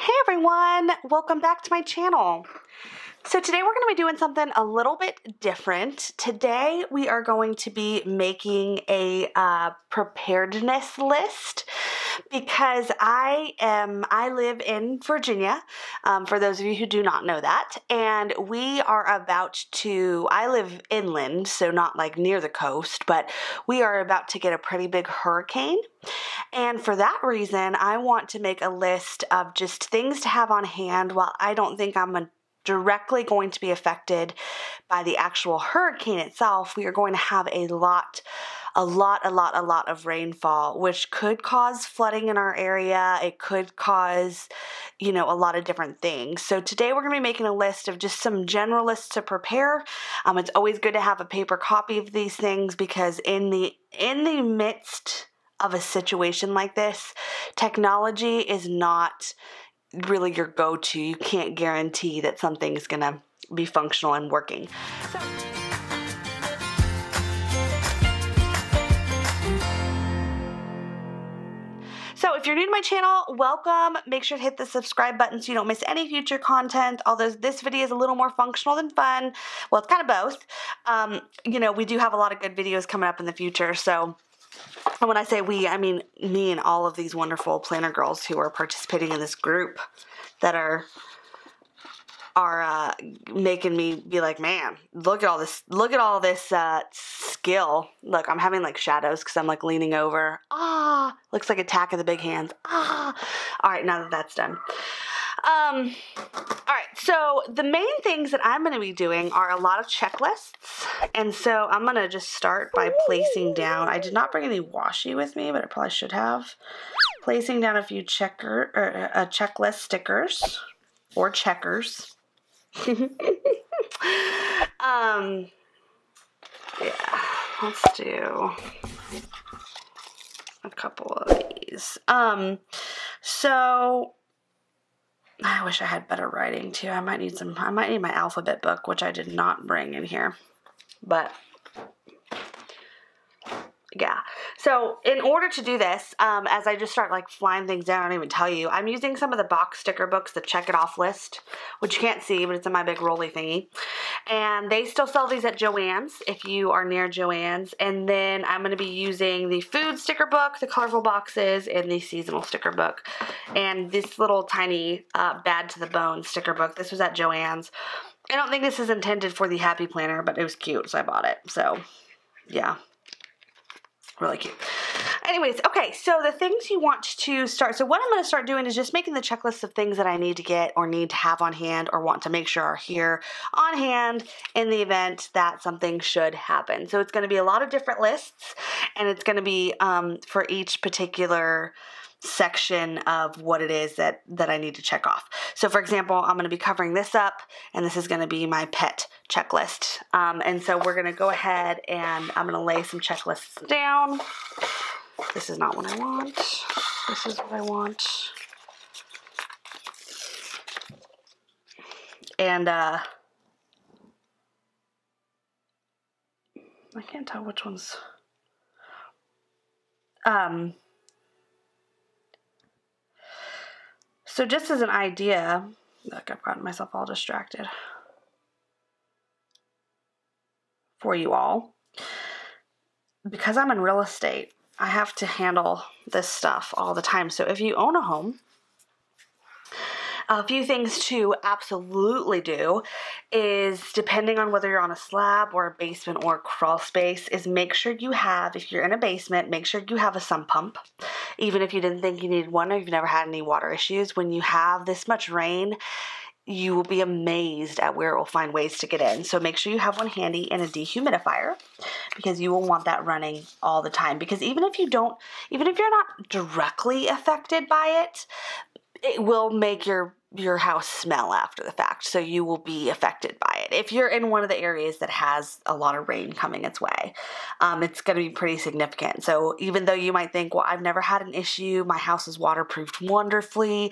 Hey everyone, welcome back to my channel. So today we're going to be doing something a little bit different. Today we are going to be making a preparedness list because I live in Virginia, for those of you who do not know that, and we are I live inland, so not like near the coast, but we are about to get a pretty big hurricane. And for that reason, I want to make a list of just things to have on hand. While I don't think I'm directly going to be affected by the actual hurricane itself, we are going to have a lot of rainfall, which could cause flooding in our area. It could cause, a lot of different things. So today we're going to be making a list of just some general lists to prepare. It's always good to have a paper copy of these things because in the midst of a situation like this, technology is not really your go-to. You can't guarantee that something's going to be functional and working. So if you're new to my channel, welcome. Make sure to hit the subscribe button so you don't miss any future content. Although this video is a little more functional than fun. Well, it's kind of both. We do have a lot of good videos coming up in the future. So, and when I say we, I mean me and all of these wonderful planner girls who are participating in this group that are making me be like, man, look at all this skill. Look, I'm having like shadows because I'm like leaning over. Looks like Attack of the Big Hands. All right, now that that's done. All right, so the main things that I'm going to be doing are a lot of checklists, and so I'm going to just start by placing down, I did not bring any washi with me, but I probably should have, placing down a few checklist stickers, or checkers. Yeah, let's do a couple of these. So I wish I had better writing too. I might need my alphabet book, which I did not bring in here. But yeah. So in order to do this, as I just start like flying things down, I don't even tell you, I'm using some of the box sticker books, the check it off list, which you can't see, but it's in my big rolly thingy. And they still sell these at Joann's if you are near Joann's. And then I'm going to be using the food sticker book, the colorful boxes, and the seasonal sticker book. And this little tiny Bad to the Bone sticker book. This was at Joann's. I don't think this is intended for the Happy Planner, but it was cute, so I bought it. So, yeah. Really cute. Anyways, okay, so the things you want to start, so what I'm going to start doing is just making the checklist of things that I need to get or need to have on hand or want to make sure are here on hand in the event that something should happen. So it's going to be a lot of different lists, and it's going to be for each particular section of what it is that I need to check off. So for example, I'm going to be covering this up, and this is going to be my pet checklist. And so we're going to go ahead and I'm going to lay some checklists down. This is not what I want. This is what I want. And I can't tell which one's so just as an idea, look, I've gotten myself all distracted for you all. Because I'm in real estate, I have to handle this stuff all the time. So if you own a home, a few things to absolutely do is, depending on whether you're on a slab or a basement or a crawl space, is make sure you have, if you're in a basement, make sure you have a sump pump. Even if you didn't think you needed one or you've never had any water issues, when you have this much rain, you will be amazed at where it will find ways to get in. So make sure you have one handy and a dehumidifier, because you will want that running all the time. Because even if you're not directly affected by it, it will make your house smell after the fact, so you will be affected by it. If you're in one of the areas that has a lot of rain coming its way, it's going to be pretty significant. So even though you might think, well, I've never had an issue, my house is waterproofed wonderfully,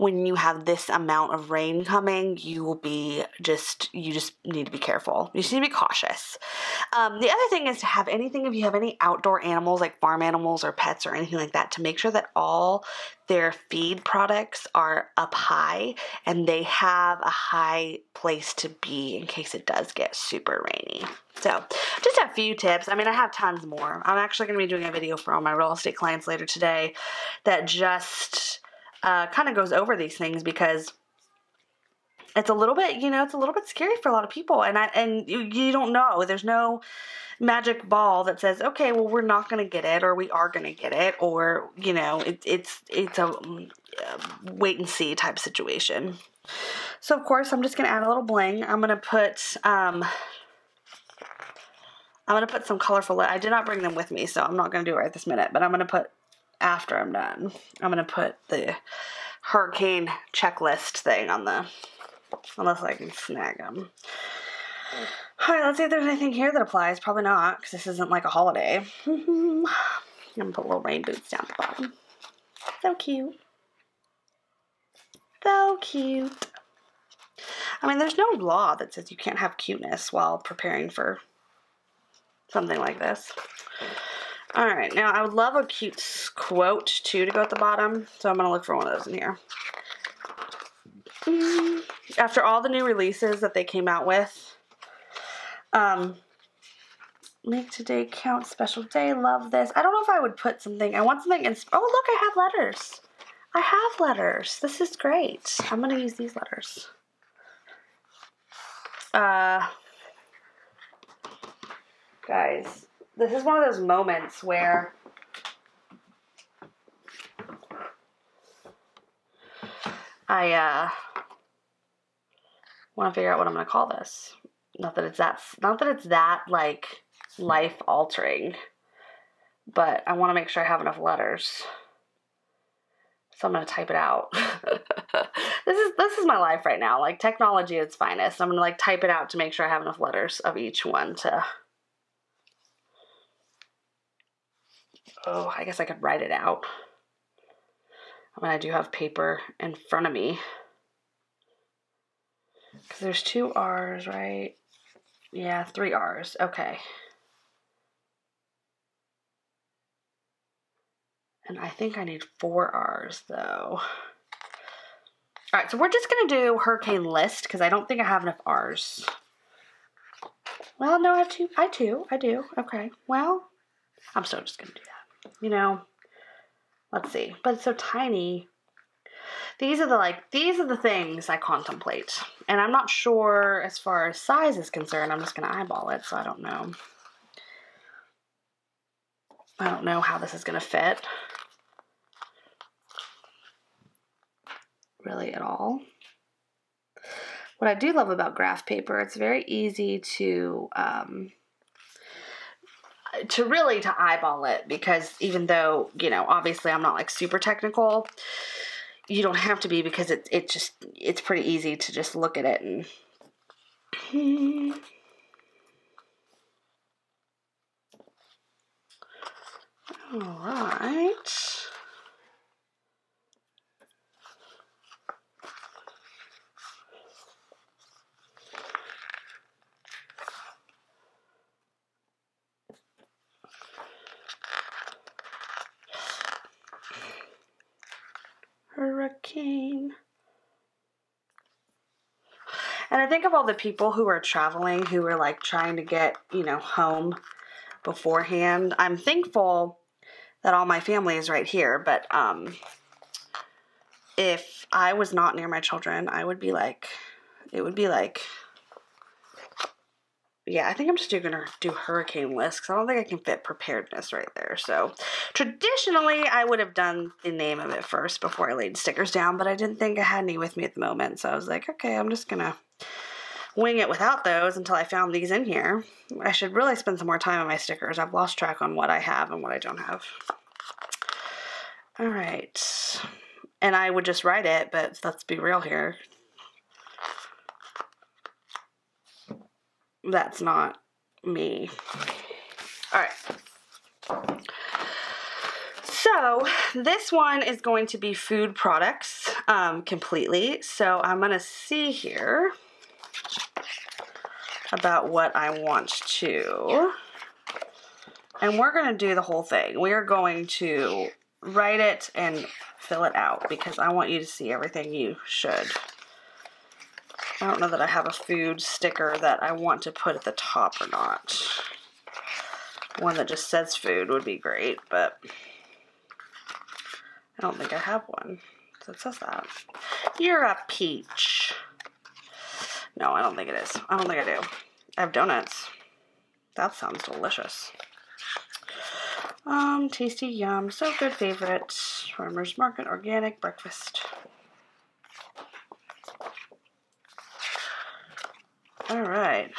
when you have this amount of rain coming, you just need to be careful. You just need to be cautious. The other thing is to have anything, if you have any outdoor animals like farm animals or pets or anything like that, to make sure that all their feed products are up high and they have a high place to be in case it does get super rainy. So just a few tips. I mean, I have tons more. I'm actually going to be doing a video for all my real estate clients later today that just kind of goes over these things, because it's a little bit, it's a little bit scary for a lot of people. And you don't know. There's no magic ball that says, okay, well, we're not going to get it, or we are going to get it, or, it's a wait and see type situation. So, of course, I'm just going to add a little bling. I'm going to put some colorful, I did not bring them with me, so I'm not going to do it right this minute, but I'm going to put, after I'm done, I'm going to put the hurricane checklist thing on unless I can snag them. All right, let's see if there's anything here that applies. Probably not, because this isn't like a holiday. I'm going to put little rain boots down the bottom. So cute. So cute. I mean, there's no law that says you can't have cuteness while preparing for something like this. All right, now I would love a cute quote too to go at the bottom, so I'm going to look for one of those in here. After all the new releases that they came out with, make today count, special day, love this. I don't know if I would put something, I want something, oh look, I have letters. I have letters. This is great. I'm going to use these letters. Guys, this is one of those moments where I want to figure out what I'm going to call this. Not that it's that like life altering, but I want to make sure I have enough letters. So I'm going to type it out. This is my life right now. Like, technology at its finest. I'm going to like type it out to make sure I have enough letters of each one to. Oh, I guess I could write it out. I mean, I do have paper in front of me. Because there's 2 R's, right? Yeah, 3 R's. Okay. And I think I need 4 R's, though. All right, so we're just going to do hurricane list, because I don't think I have enough R's. Well, no, I have 2. I do. Okay. Well, I'm still just going to do that. Let's see. But it's so tiny. These are the things I contemplate. And I'm not sure as far as size is concerned. I'm just going to eyeball it, so I don't know. I don't know how this is going to fit. Really at all. What I do love about graph paper, it's very easy to eyeball it, because even though, obviously I'm not like super technical, you don't have to be, because it's pretty easy to just look at it and all right. Hurricane. And I think of all the people who are traveling, who are like trying to get, home beforehand. I'm thankful that all my family is right here, but if I was not near my children, it would be like, yeah, I think I'm just going to do hurricane list, because I don't think I can fit preparedness right there. So traditionally, I would have done the name of it first before I laid stickers down, but I didn't think I had any with me at the moment. So I was like, okay, I'm just going to wing it without those until I found these in here. I should really spend some more time on my stickers. I've lost track on what I have and what I don't have. All right. And I would just write it, but let's be real here. That's not me. All right. So this one is going to be food products completely. So I'm going to see here about what I want to, and we're going to do the whole thing. We are going to write it and fill it out because I want you to see everything you should. I don't know that I have a food sticker that I want to put at the top or not. One that just says food would be great, but I don't think I have one that says that. You're a peach. No, I don't think it is. I don't think I do. I have donuts. That sounds delicious. Tasty yum. So good favorite. Farmer's Market organic breakfast. All right.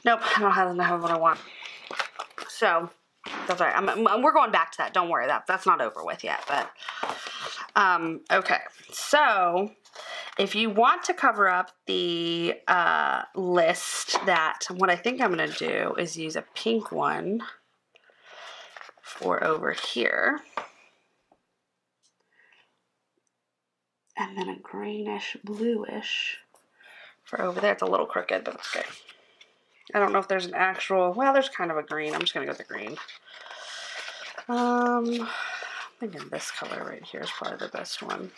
Nope, I don't have what I want. So, that's all right. We're going back to that. Don't worry, that's not over with yet. But, okay. So, if you want to cover up the list, what I think I'm going to do is use a pink one for over here. And then a greenish, bluish for over there. It's a little crooked, but it's okay. I don't know if there's an actual, well, there's kind of a green. I'm just going to go with the green. I'm thinking this color right here is probably the best one.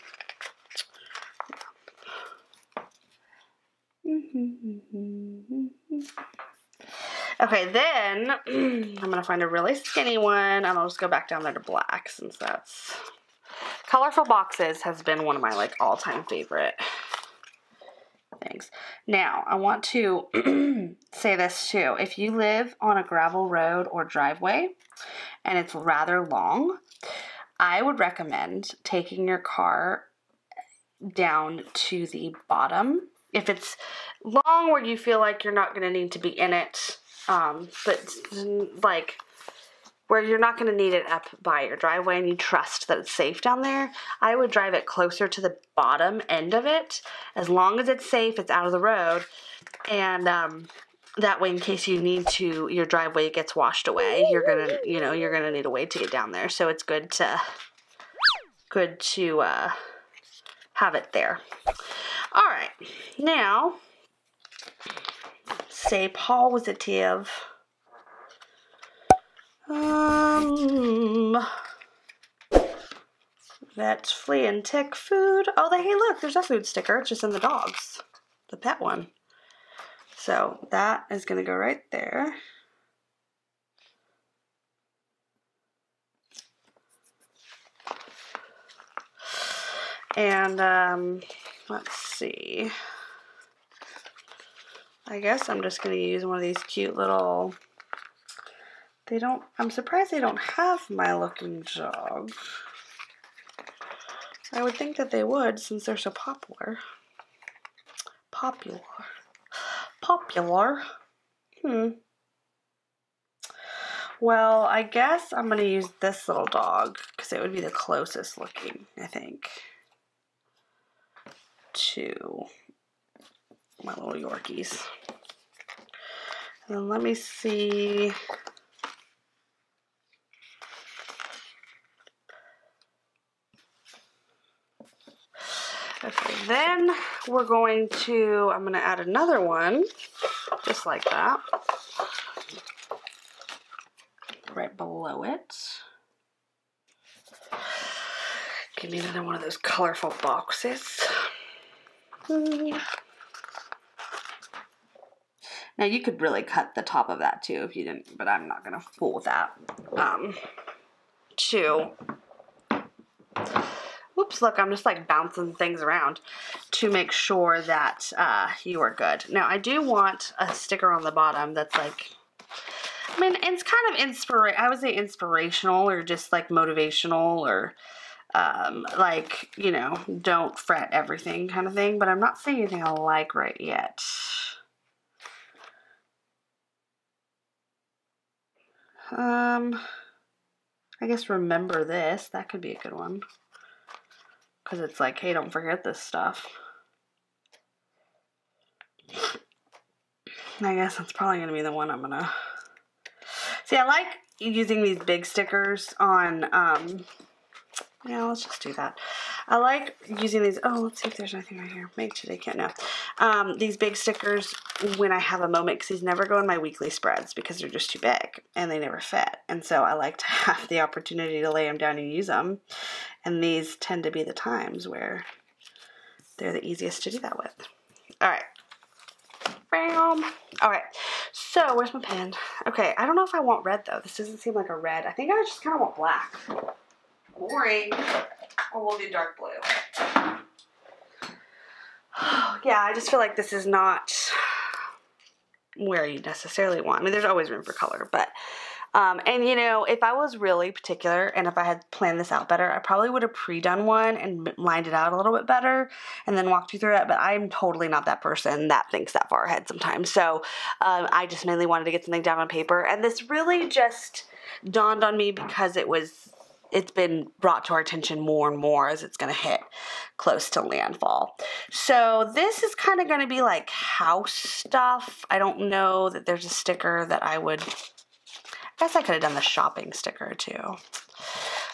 Okay, then I'm going to find a really skinny one, and I'll just go back down there to black since that's... Colorful boxes has been one of my, like, all-time favorite things. Now, I want to say this too. If you live on a gravel road or driveway and it's rather long, I would recommend taking your car down to the bottom. If it's long where you feel like you're not going to need to be in it, but like where you're not going to need it up by your driveway and you trust that it's safe down there, I would drive it closer to the bottom end of it. As long as it's safe, it's out of the road. And that way, in case you need to, your driveway gets washed away, you're going to need a way to get down there. So it's good to have it there. All right. Now, say positive. That's flea and tick food. Oh, hey, look, there's a food sticker. It's just in the dogs, the pet one. So that is going to go right there. And let's see. I guess I'm just going to use one of these cute little... I'm surprised they don't have My Looking Dog. I would think that they would since they're so popular. Popular. Well, I guess I'm going to use this little dog because it would be the closest looking, I think, to my little Yorkies. And then let me see... Okay, then I'm going to add another one, just like that, right below it. Give me another one of those colorful boxes. Now you could really cut the top of that too if you didn't, but I'm not going to fool with that. Oops, look, I'm just like bouncing things around to make sure that you are good. Now, I do want a sticker on the bottom that's like, I mean, it's kind of I would say inspirational or just like motivational or like, you know, don't fret everything kind of thing, but I'm not seeing anything I like right yet. I guess remember this. That could be a good one. because it's like, hey, don't forget this stuff. I guess that's probably going to be the one I'm going to... See, I like using these big stickers on, yeah, let's just do that. I like using these, oh, let's see if there's anything right here. Make sure they can't know. These big stickers when I have a moment, because these never go in my weekly spreads because they're just too big and they never fit. And so I like to have the opportunity to lay them down and use them. And these tend to be the times where they're the easiest to do that with. All right. Bam. All right. So where's my pen? Okay. I don't know if I want red though. This doesn't seem like a red. I think I just kind of want black. Boring. Or we'll do dark blue. Yeah, I just feel like this is not where you necessarily want. I mean, there's always room for color, but, and you know, if I was really particular and if I had planned this out better, I probably would have pre-done one and lined it out a little bit better and then walked you through it, but I'm totally not that person that thinks that far ahead sometimes. So, I just mainly wanted to get something down on paper, and this really just dawned on me because it's been brought to our attention more and more as it's going to hit close to landfall. So this is kind of going to be like house stuff. I don't know that there's a sticker that I guess I could have done the shopping sticker too,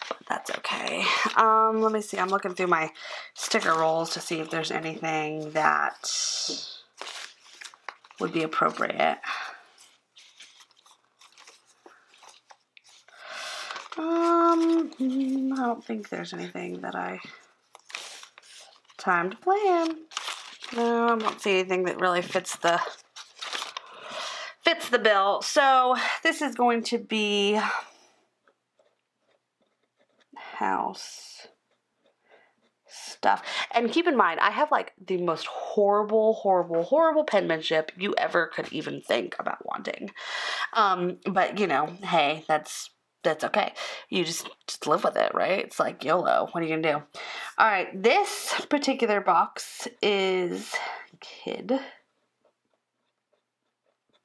but that's okay. Let me see. I'm looking through my sticker rolls to see if there's anything that would be appropriate. I don't think there's anything that time to plan. No, I don't see anything that really fits the bill. So this is going to be house stuff. And keep in mind, I have like the most horrible penmanship you ever could even think about wanting. But you know, hey, that's okay. You just live with it, right? It's like YOLO. What are you gonna do? All right, this particular box is kid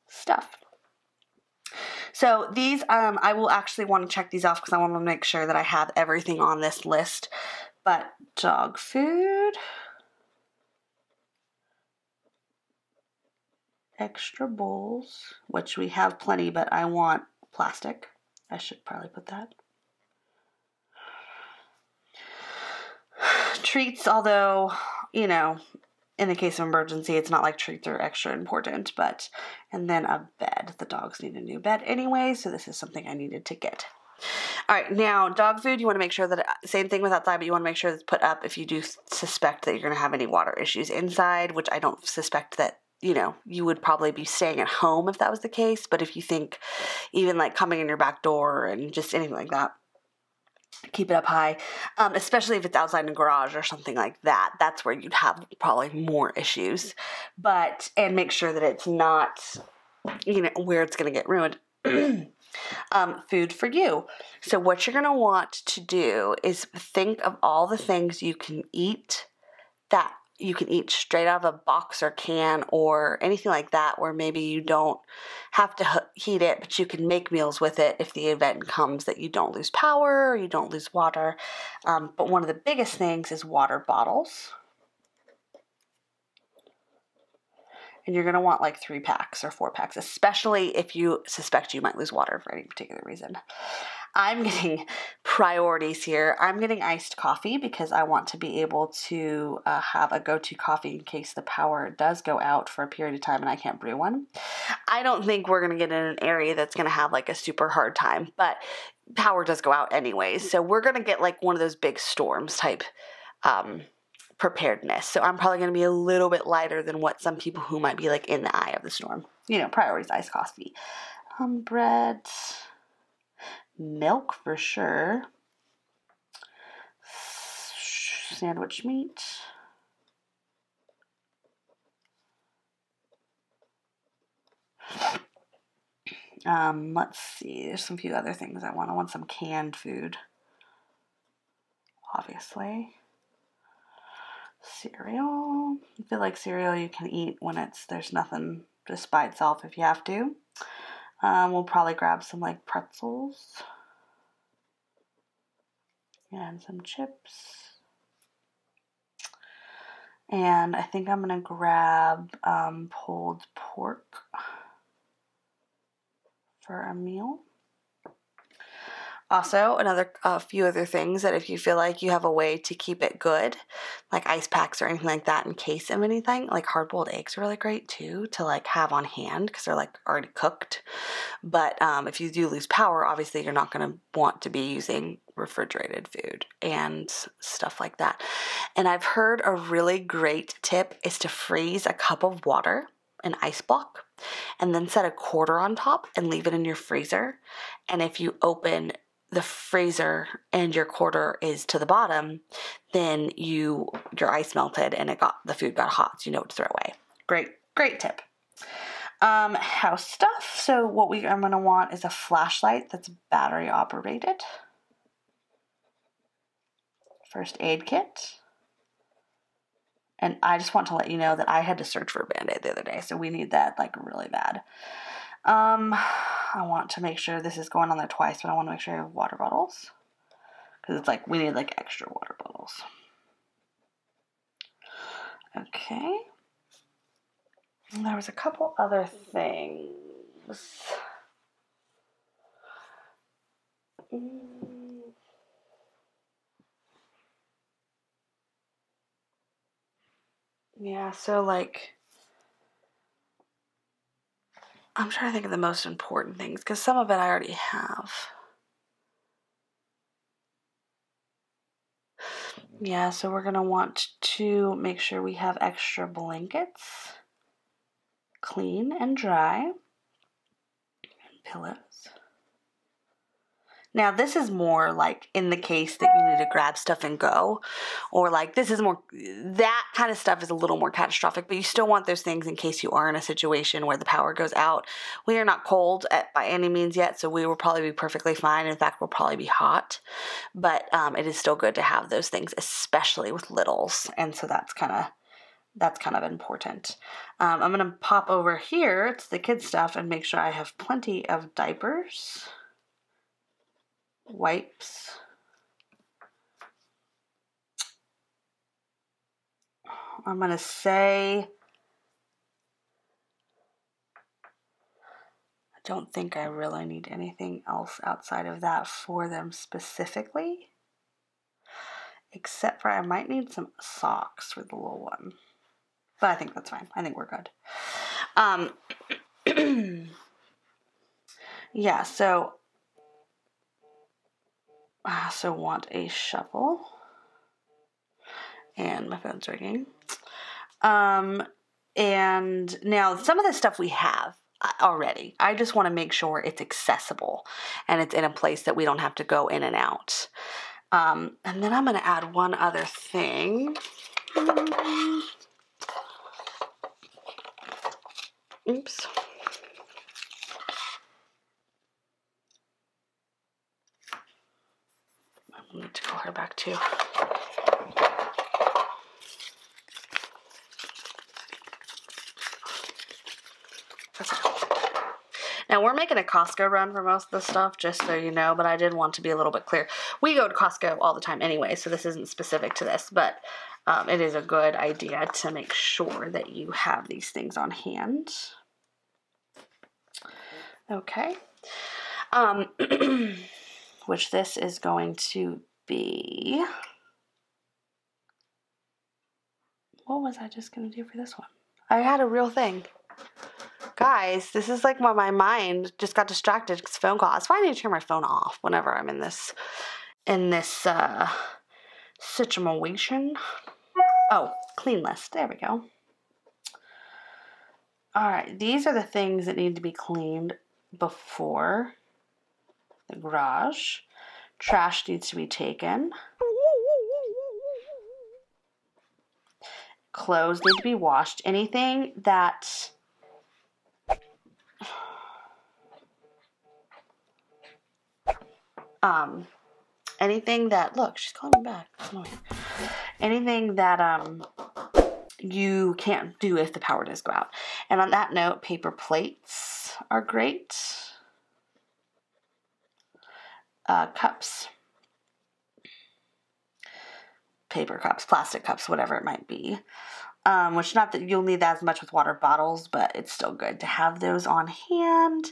stuff. So these, I will actually want to check these off because I want to make sure that I have everything on this list. But dog food, extra bowls, which we have plenty, but I want plastic. I should probably put that. Treats, although, you know, in the case of emergency, it's not like treats are extra important, but, and then a bed. The dogs need a new bed anyway, so this is something I needed to get. All right, now dog food, you want to make sure that, same thing with outside, but you want to make sure it's put up if you do suspect that you're going to have any water issues inside, which I don't suspect that, you know, you would probably be staying at home if that was the case, but if you think even like coming in your back door and just anything like that, keep it up high, especially if it's outside in a garage or something like that. That's where you'd have probably more issues, and make sure that it's not, you know, where it's going to get ruined. Food for you. So what you're going to want to do is think of all the things you can eat that you can eat straight out of a box or can or anything like that, where maybe you don't have to heat it, but you can make meals with it if the event comes that you don't lose power or you don't lose water. But one of the biggest things is water bottles. And you're going to want like 3 packs or 4 packs, especially if you suspect you might lose water for any particular reason. I'm getting priorities here. I'm getting iced coffee because I want to be able to have a go-to coffee in case the power does go out for a period of time and I can't brew one. I don't think we're going to get in an area that's going to have like a super hard time, but power does go out anyways. So we're going to get like one of those big storms type preparedness. So I'm probably going to be a little bit lighter than what some people who might be like in the eye of the storm. You know, priorities, iced coffee. Bread, milk for sure. Sandwich meat. Let's see. There's some few other things I want. I want some canned food. Obviously. Cereal. I feel like cereal you can eat when there's nothing just by itself if you have to. We'll probably grab some like pretzels and some chips. And I think I'm going to grab pulled pork for a meal. Also, a few other things that if you feel like you have a way to keep it good, like ice packs or anything like that in case of anything, like hard-boiled eggs are really great too to like have on hand because they're like already cooked. But if you do lose power, obviously you're not going to want to be using refrigerated food and stuff like that. And I've heard a really great tip is to freeze a cup of water, an ice block, and then set a quarter on top and leave it in your freezer. And if you open the freezer and your quarter is to the bottom, then your ice melted and the food got hot, so you know what to throw away. Great tip. House stuff. So what I'm going to want is a flashlight that's battery operated. First aid kit. And I just want to let you know that I had to search for a Band-Aid the other day, so we need that like really bad. I want to make sure this is going on there twice, but I want to make sure I have water bottles. Because it's like, we need like extra water bottles. Okay. And there was a couple other things. Yeah, so like, I'm trying to think of the most important things, because some of it I already have. Yeah, so we're going to want to make sure we have extra blankets, clean and dry, and pillows. Now, this is more like in the case that you need to grab stuff and go, or like this is more, that kind of stuff is a little more catastrophic, but you still want those things in case you are in a situation where the power goes out. We are not cold by any means yet, so we will probably be perfectly fine. In fact, we'll probably be hot, but it is still good to have those things, especially with littles, and so that's kind of important. I'm going to pop over here to the kids stuff and make sure I have plenty of diapers, wipes, I'm going to say, I don't think I really need anything else outside of that for them specifically, except for I might need some socks for the little one, but I think that's fine. I think we're good. Yeah, so I also want a shovel. And my phone's ringing. And now some of the stuff we have already. I just want to make sure it's accessible and it's in a place that we don't have to go in and out. And then I'm going to add one other thing. Oops. I need to call her back too. Now, we're making a Costco run for most of the stuff, just so you know, but I did want to be a little bit clear. We go to Costco all the time anyway, so this isn't specific to this, but it is a good idea to make sure that you have these things on hand. Okay. Which this is going to be... What was I just going to do for this one? I had a real thing. Guys, this is like my mind just got distracted because phone call. That's why I need to turn my phone off whenever I'm in this situation. Oh, clean list. There we go. All right, these are the things that need to be cleaned before the garage. Trash needs to be taken. Clothes need to be washed. Anything that look, she's calling me back. Anything that you can't do if the power does go out. And on that note, paper plates are great. Cups, paper cups, plastic cups, whatever it might be. which not that you'll need that as much with water bottles, but it's still good to have those on hand.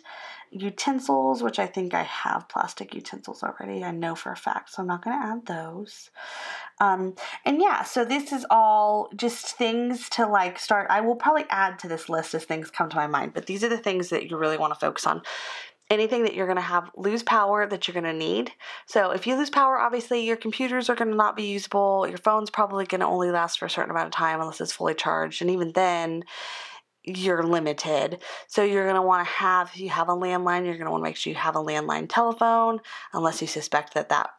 Utensils, which I think I have plastic utensils already, I know for a fact, so I'm not going to add those. And yeah, so this is all just things to like start. I will probably add to this list as things come to my mind, but these are the things that you really want to focus on. Anything that you're going to have lose power that you're going to need. So if you lose power, obviously your computers are going to not be usable. Your phone's probably going to only last for a certain amount of time unless it's fully charged. And even then, you're limited. So you're going to want to have, if you have a landline, you're going to want to make sure you have a landline telephone, unless you suspect well,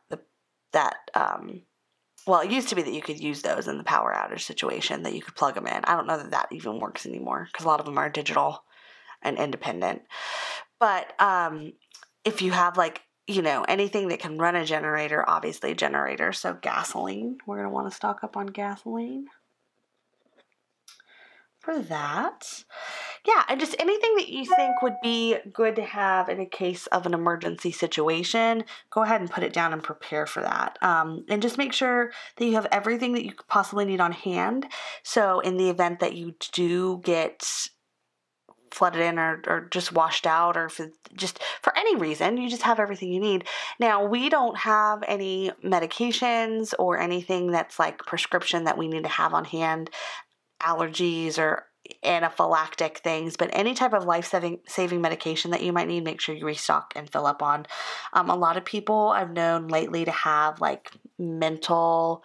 it used to be that you could use those in the power outage situation, that you could plug them in. I don't know that that even works anymore because a lot of them are digital and independent. But if you have like, anything that can run a generator, obviously a generator. So gasoline, we're going to want to stock up on gasoline for that. Yeah, and just anything that you think would be good to have in a case of an emergency situation, go ahead and put it down and prepare for that. And just make sure that you have everything that you could possibly need on hand. So in the event that you do get flooded in or just washed out, or for any reason, you just have everything you need. Now, we don't have any medications or anything that's like prescription that we need to have on hand, allergies or anaphylactic things, but any type of life-saving medication that you might need, make sure you restock and fill up on. A lot of people I've known lately to have like mental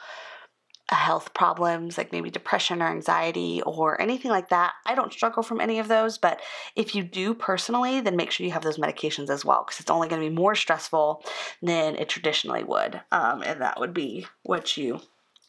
health problems, like maybe depression or anxiety or anything like that. I don't struggle from any of those, but if you do personally, then make sure you have those medications as well, because it's only going to be more stressful than it traditionally would, and that would be what you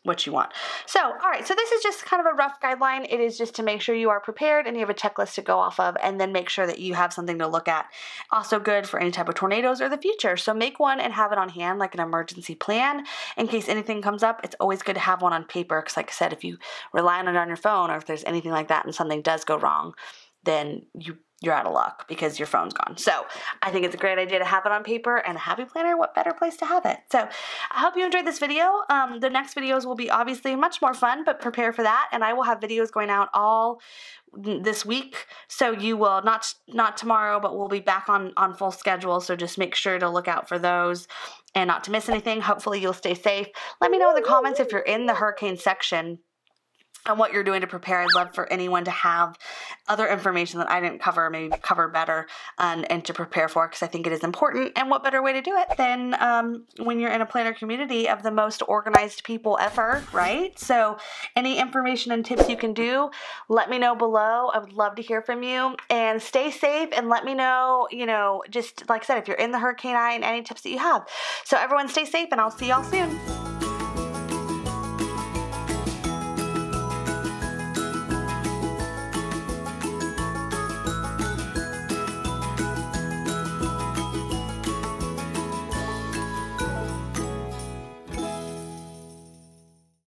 want. So, all right, so this is just kind of a rough guideline. It is just to make sure you are prepared and you have a checklist to go off of, and then make sure that you have something to look at. Also good for any type of tornadoes or the future. So make one and have it on hand, like an emergency plan in case anything comes up. It's always good to have one on paper, because like I said, if you rely on it on your phone, or if there's anything like that and something does go wrong, then you're out of luck because your phone's gone. So I think it's a great idea to have it on paper, and a happy planner, what better place to have it? So I hope you enjoyed this video. The next videos will be obviously much more fun, but prepare for that. And I will have videos going out all this week. So you will, not tomorrow, but we'll be back on full schedule. So just make sure to look out for those and not to miss anything. Hopefully you'll stay safe. Let me know in the comments if you're in the hurricane section and what you're doing to prepare. I'd love for anyone to have other information that I didn't cover, maybe cover better, and to prepare for, because I think it is important. And what better way to do it than when you're in a planner community of the most organized people ever, right? So any information and tips you can do, let me know below. I would love to hear from you. And stay safe, and let me know, just like I said, if you're in the hurricane eye, and any tips that you have. So everyone stay safe, and I'll see y'all soon.